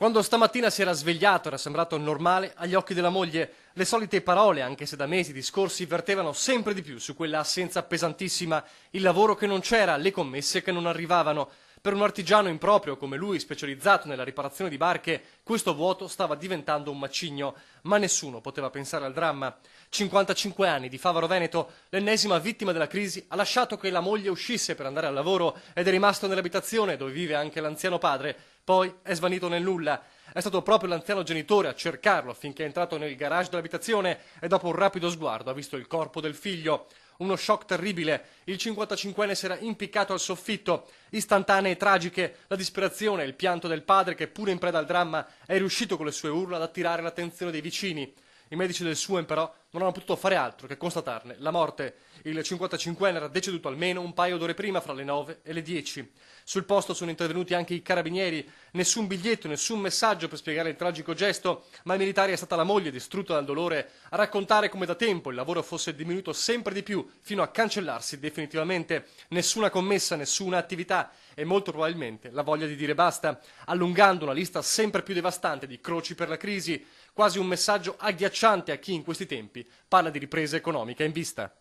Quando stamattina si era svegliato era sembrato normale agli occhi della moglie. Le solite parole, anche se da mesi discorsi, vertevano sempre di più su quella assenza pesantissima, il lavoro che non c'era, le commesse che non arrivavano. Per un artigiano improprio come lui, specializzato nella riparazione di barche, questo vuoto stava diventando un macigno, ma nessuno poteva pensare al dramma. 55 anni di Favaro Veneto, l'ennesima vittima della crisi, ha lasciato che la moglie uscisse per andare al lavoro ed è rimasto nell'abitazione dove vive anche l'anziano padre. Poi è svanito nel nulla. È stato proprio l'anziano genitore a cercarlo finché è entrato nel garage dell'abitazione e dopo un rapido sguardo ha visto il corpo del figlio. Uno shock terribile. Il 55enne si era impiccato al soffitto. Istantanee e tragiche, la disperazione e il pianto del padre che, pure in preda al dramma, è riuscito con le sue urla ad attirare l'attenzione dei vicini. I medici del SUEM però non hanno potuto fare altro che constatarne la morte. Il 55enne era deceduto almeno un paio d'ore prima, fra le 9 e le 10. Sul posto sono intervenuti anche i carabinieri. Nessun biglietto, nessun messaggio per spiegare il tragico gesto, ma ai militari è stata la moglie, distrutta dal dolore, a raccontare come da tempo il lavoro fosse diminuito sempre di più, fino a cancellarsi definitivamente. Nessuna commessa, nessuna attività e molto probabilmente la voglia di dire basta, allungando una lista sempre più devastante di croci per la crisi, quasi un messaggio agghiacciante a chi in questi tempi parla di ripresa economica in vista.